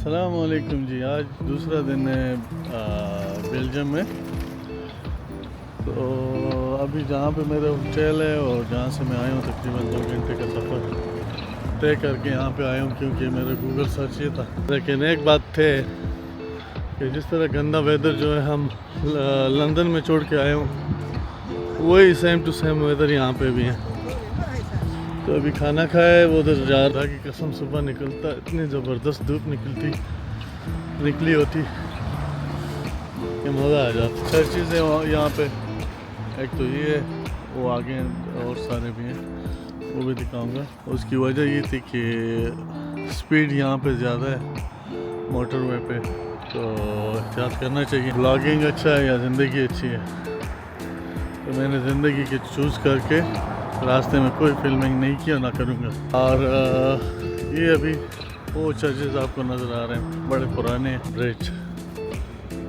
अस्सलाम वालेकुम जी। आज दूसरा दिन है बेल्जियम में। तो अभी जहाँ पे मेरा होटल है और जहाँ से मैं आया हूँ तकरीबन 2 घंटे का सफ़र तय करके यहाँ पे आया हूँ, क्योंकि मेरा गूगल सर्च ये था। लेकिन एक बात थे कि जिस तरह गंदा वेदर जो है हम लंदन में छोड़ के आए हूँ, वही सेम टू सेम वेदर यहाँ पे भी है। तो अभी खाना खाए वो उधर जा रहा कि कसम सुबह निकलता इतनी ज़बरदस्त धूप निकली होती कि मज़ा आ जाता। हर चीज़ें यहाँ पे, एक तो ये है, वो आगे और सारे भी हैं, वो भी दिखाऊंगा। उसकी वजह ये थी कि स्पीड यहाँ पे ज़्यादा है मोटरवे पे, तो एहतियात करना चाहिए। ब्लॉगिंग अच्छा है या ज़िंदगी अच्छी है? तो मैंने ज़िंदगी के चूज़ करके रास्ते में कोई फिल्मिंग नहीं किया, ना करूँगा। और ये अभी वो चर्चेस आपको नज़र आ रहे हैं, बड़े पुराने ब्रिज,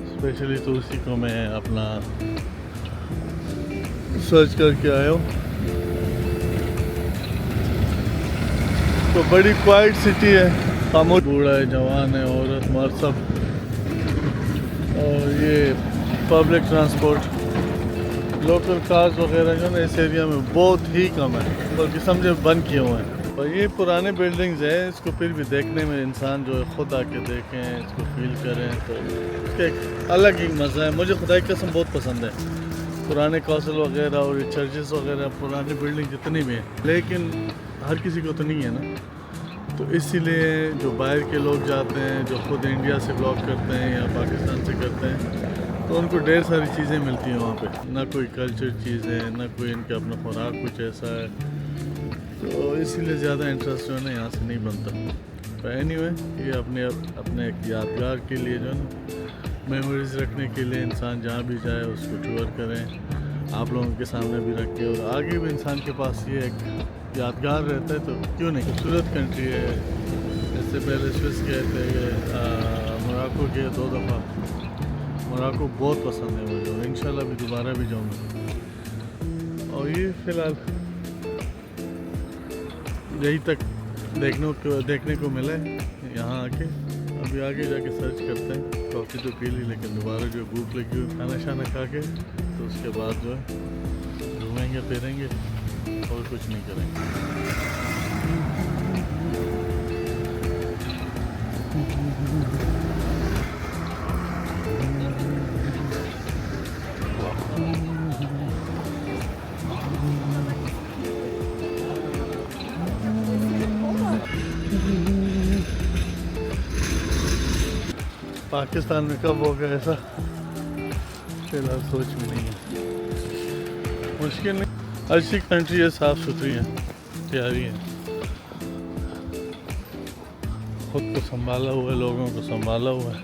स्पेशली तो उसी को मैं अपना सर्च करके आया हूँ। तो बड़ी क्वाइट सिटी है, खामोश, बूढ़ा है, जवान है, औरत मर्द सब। और ये पब्लिक ट्रांसपोर्ट, लोकल कार्स वगैरह जो ना इस एरिया में बहुत ही कम है, बल्कि समझे बंद किए हुए हैं। और ये पुराने बिल्डिंग्स हैं, इसको फिर भी देखने में इंसान जो है खुद आके देखें, इसको फील करें, तो इसका एक अलग ही मज़ा है। मुझे खुदा की कसम बहुत पसंद है पुराने कासल वगैरह और ये चर्चेस वगैरह, पुरानी बिल्डिंग जितनी भी हैं। लेकिन हर किसी को तो नहीं है ना, तो इसीलिए जो बाहर के लोग जाते हैं, जो खुद इंडिया से ब्लॉग करते हैं या पाकिस्तान से करते हैं, तो उनको ढेर सारी चीज़ें मिलती हैं वहाँ पे। ना कोई कल्चर चीज़ है, ना कोई इनका अपना खुराक कुछ ऐसा है, तो इसीलिए ज़्यादा इंटरेस्ट जो है ना यहाँ से नहीं बनता। तो एनीवे, ये अपने एक यादगार के लिए जो है ना, मेमोरीज रखने के लिए इंसान जहाँ भी जाए उसको टूर करें, आप लोगों के सामने भी रख के, और आगे भी इंसान के पास ये एक यादगार रहता है, तो क्यों नहीं। खूबसूरत कंट्री है। इससे पहले स्विस गए थे, मोरक्को गए 2 दफ़ा। मोरक्को बहुत पसंद है मुझे, और इंशाल्लाह भी दोबारा भी जाऊँगा। और ये फ़िलहाल यही तक देखने को मिला है यहाँ आके। अभी आगे जाके सर्च करते हैं। कॉफ़ी तो पी ली, लेकिन दोबारा जो भूख लगी हुई, खाना शाना खा के, तो उसके बाद जो है घूमेंगे फिरेंगे और कुछ नहीं करेंगे। पाकिस्तान में कब होगा ऐसा, फिलहाल सोच में नहीं है। मुश्किल नहीं, अच्छी कंट्री है, साफ़ सुथरी है, प्यारी है, खुद को संभाला हुआ है, लोगों को संभाला हुआ है।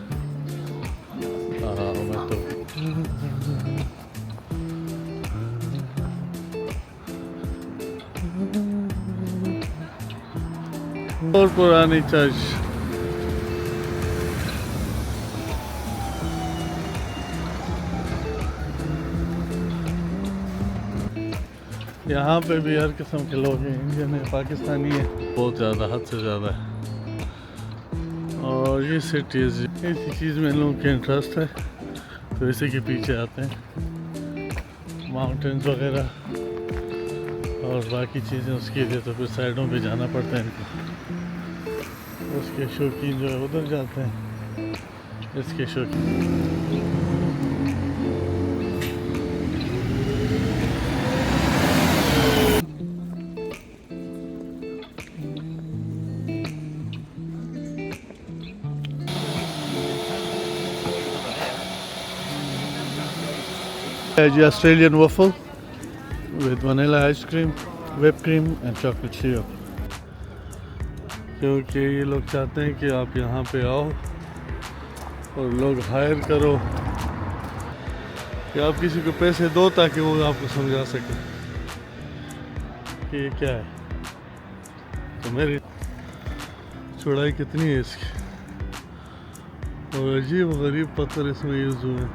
मैं तो और पुरानी चर्च, यहाँ पे भी हर किस्म के लोग हैं, इंडियन है, पाकिस्तानी है, बहुत ज़्यादा, हद से ज़्यादा है। और ये सिटीज़, इसी चीज़ में लोगों के इंटरेस्ट है, तो इसी के पीछे आते हैं। माउंटेन्स वगैरह और बाकी चीज़ें, उसके लिए तो फिर साइडों पे जाना पड़ता है इनको। उसके शौकीन जो है उधर जाते हैं, इसके शौकीन। Australian waffle with vanilla ice cream, whipped cream and chocolate syrup. क्योंकि ये लोग चाहते हैं कि आप यहाँ पे आओ और लोग हायर करो, कि आप किसी को पैसे दो ताकि वो आपको समझा सके कि ये क्या है। तो मेरी चौड़ाई कितनी है इसकी, और अजीब गरीब पत्थर इसमें यूज़ हुए हैं।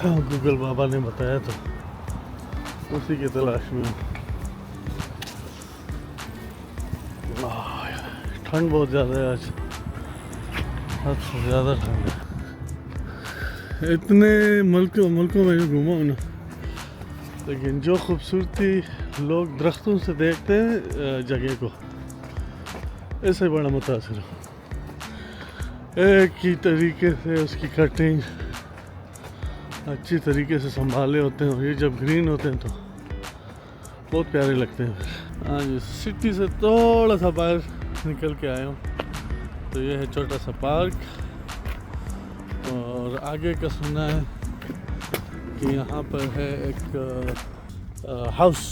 गूगल बाबा ने बताया तो उसी की तलाश में हूँ। ठंड बहुत ज़्यादा है आज, हद से ज़्यादा ठंड है। इतने मुल्कों में जो घूमा हूँ ना, लेकिन जो खूबसूरती लोग दरख्तों से देखते हैं जगह को, ऐसे बड़ा मुतासिर हूँ। एक ही तरीके से उसकी कटिंग अच्छी तरीके से संभाले होते हैं, और ये जब ग्रीन होते हैं तो बहुत प्यारे लगते हैं। आज सिटी से थोड़ा सा बाहर निकल के आया हूँ, तो ये है छोटा सा पार्क, और आगे का सुना है कि यहाँ पर है एक हाउस।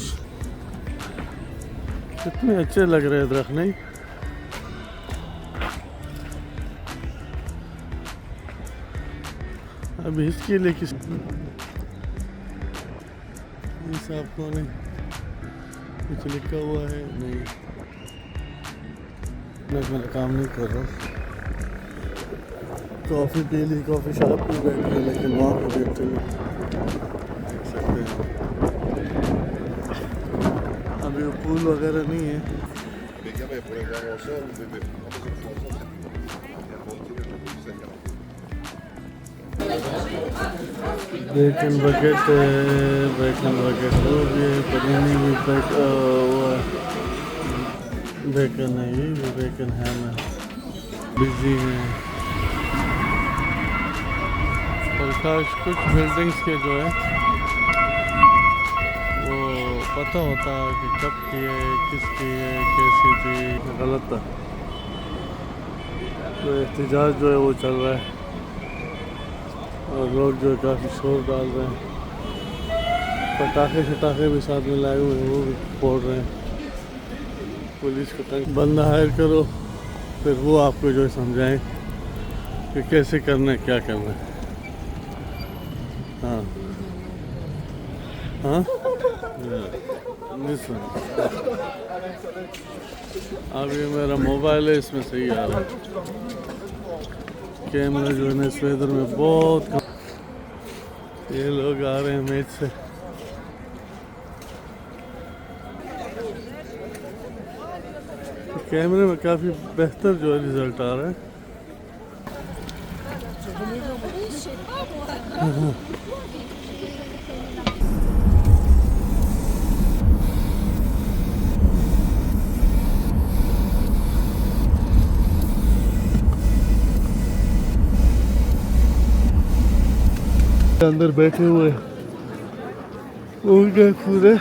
कितने अच्छे लग रहे हैं दरख्त, नहीं? अभी इसके लिए किस आपको नहीं कुछ लिखा हुआ है? नहीं, मैं मेरा काम नहीं कर रहा। कॉफ़ी पी ली, कॉफ़ी शॉप में बैठ गए, लेकिन वहाँ पर बैठे हुए देख सकते हैं। अभी वो पूल वगैरह नहीं है। बेकन बकेट है, बेकन बकेट वो भी है, पनीनी भी वो है, बेकन है, ये भी बेकन है। मैं बिजी है। प्रकाश कुछ बिल्डिंग्स के जो है वो पता होता है कि कब की है, किसकी है, कैसी थी। गलत था, तो एहतजाज जो है वो चल रहा है, और लोग जो है काफ़ी शोर डाल रहे हैं। पटाखे भी साथ में लाए हुए हैं, वो भी फोड़ रहे हैं। पुलिस को तंग बंदा हायर करो, फिर वो आपको जो है समझाएं कि कैसे करना है, क्या करना है। हाँ हाँ, अब ये मेरा मोबाइल है, इसमें सही आ रहा है। कैमरा जो है ना इस वेदर में बहुत कम। ये लोग आ रहे हैं मैच से। कैमरे में काफ़ी बेहतर जो है रिजल्ट आ रहा है। अंदर बैठे हुए उनके पूरे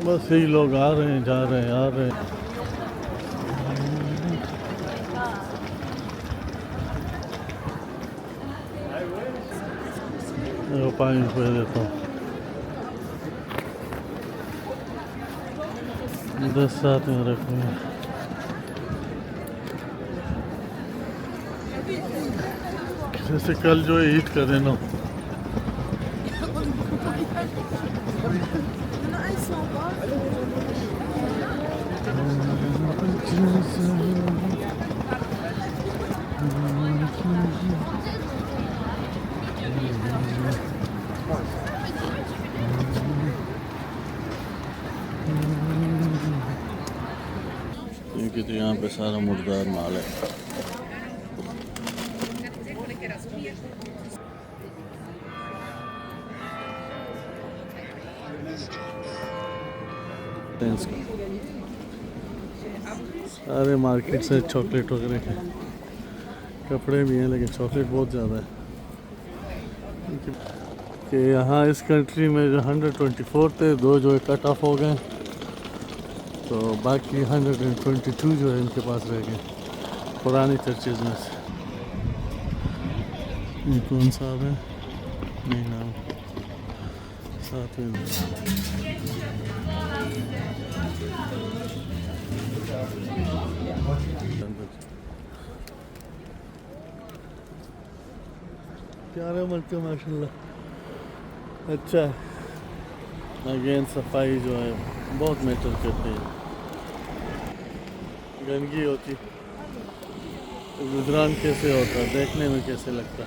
बस यही लोग आ रहे हैं, जा रहे हैं, आ रहे हैं। मैं पानी पी देता हूँ। 10 साथ में रखूँगा। जैसे कल जो है ईद का दिन हो, क्योंकि तो यहाँ पे सारा मुर्दार माल है। सारे मार्केट से चॉकलेट वगैरह के कपड़े भी हैं, लेकिन चॉकलेट बहुत ज़्यादा है। कि यहाँ इस कंट्री में जो 124 थे, 2 जो है कट ऑफ हो गए, तो बाकी 122 जो है इनके पास रह गए पुराने चर्चेज में से। ये कौन सा है? नहीं नाम साथ में। प्यारा मत माशाल्लाह, अच्छा है। अगेन सफाई जो है बहुत मैटर करती है। गंदगी होती, गुजरान कैसे होता, देखने में कैसे लगता।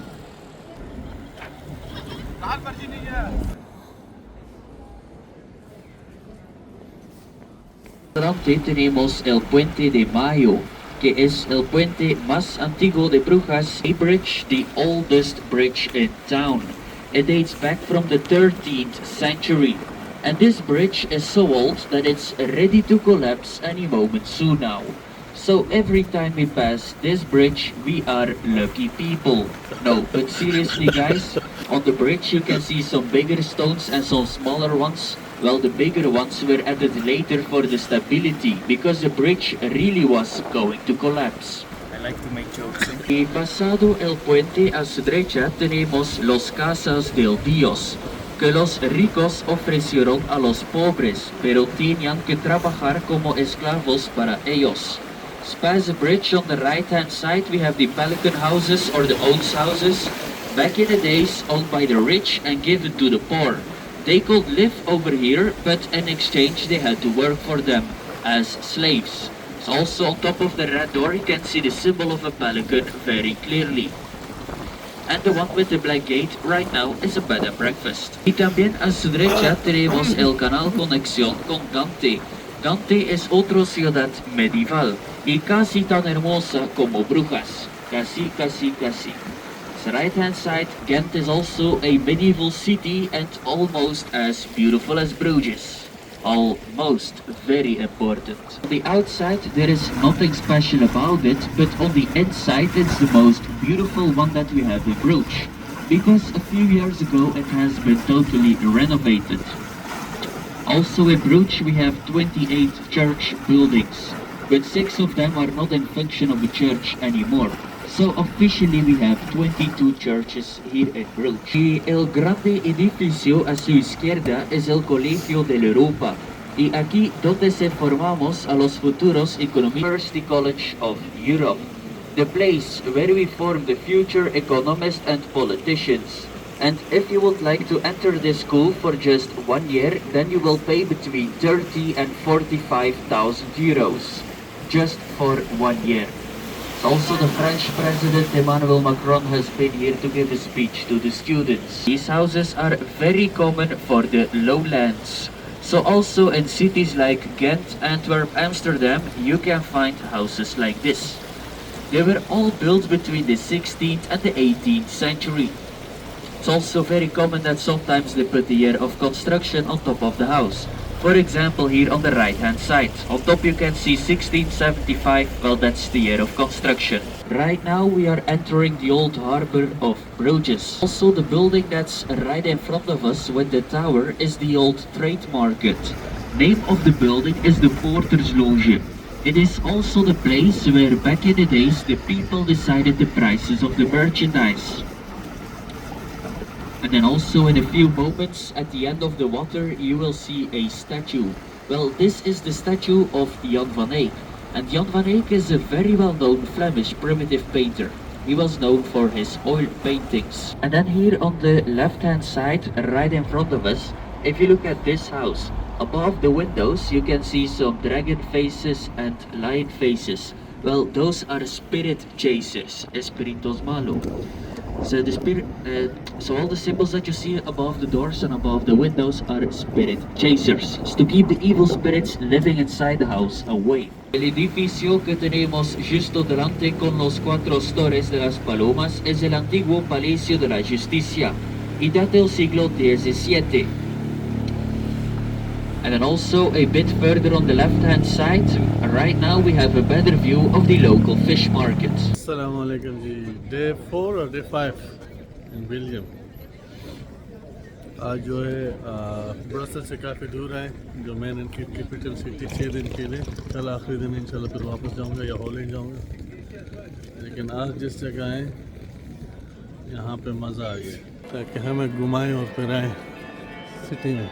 Restaurante tenemos el Puente de Mayo, que es el puente más antiguo de Brujas, a bridge, the oldest bridge in town. It dates back from the 13th century, and this bridge is so old that it's ready to collapse any moment soon now. So every time we pass this bridge, we are lucky people. No, but seriously guys, on the bridge you can see some bigger stones and some smaller ones. Well, the bigger ones were added later for the stability, because the bridge really was going to collapse. I like to make jokes. Y pasado el puente a su derecha tenemos los casas del Dios, que los ricos ofrecieron a los pobres, pero tenían que trabajar como esclavos para ellos. Past the bridge on the right hand side we have the Pelican houses, or the oats houses, back in the days owned by the rich and given to the poor. They could live over here, but in exchange they had to work for them as slaves. So also on top of the red door you can see the symbol of a pelican very clearly. And the one with the black gate right now is a bed and breakfast. Y también a su derecha tenemos el canal conexión con Gante. Gante es otra ciudad medieval y casi tan hermosa como Brujas. Casi. The right hand side, Ghent is also a medieval city and almost as beautiful as Bruges. Almost, very important. On the outside there is nothing special about it, but on the inside it's the most beautiful one that we have in Bruges, because a few years ago it has been totally renovated. Also in Bruges we have 28 church buildings, but 6 of them are not in function of a church anymore. So officially we have 22 churches here in Bruges. Y el grande edificio a su izquierda es el Colegio de la Europa. Y aquí donde se formamos a los futuros economistas. University College of Europe. The place where we form the future economists and politicians. And if you would like to enter this school for just 1 year, then you will pay between 30 and 45,000 euros. Just for 1 year. Also, the French President Emmanuel Macron has been here to give a speech to the students. These houses are very common for the lowlands. So also in cities like Ghent, Antwerp, Amsterdam, you can find houses like this. They were all built between the 16th and the 18th century. It's also very common that sometimes they put the year of construction on top of the house. For example, here on the right hand side. On top you can see 1675, well that's the year of construction. Right now we are entering the old harbor of Bruges. Also the building that's right in front of us with the tower is the old trade market. Name of the building is the Porter's Loge. It is also the place where back in the days the people decided the prices of the merchandise. And then also in a few moments at the end of the water you will see a statue. Well, this is the statue of Jan van Eyck. And Jan van Eyck is a very well-known Flemish primitive painter. He was known for his oil paintings. And then here on the left-hand side, right in front of us, if you look at this house, above the windows you can see some dragon faces and lion faces. Well, those are spirit chasers, espíritus malos. So so all the symbols that you see above the doors and above the windows are spirit chasers. It's to keep the evil spirits living inside the house away. El edificio que tenemos justo delante con los 4 torres de las palomas es el antiguo Palacio de la Justicia y data del siglo XVII. And then also a bit further on the left hand side, right now we have a better view of the local fish market. Assalamu alaikum ji. Day 4 or day 5 in Belgium. आज जो है Brussels से काफ़ी दूर है, जो main इनकी capital city 6 दिन के लिए. कल आखिरी दिन इंशाल्लाह फिर वापस जाऊंगा या हॉलैंड जाऊंगा. लेकिन आज जिस जगह आए यहाँ पे मज़ा आ गया, ताकि हमें घुमाएं और फिर आए सिटी में.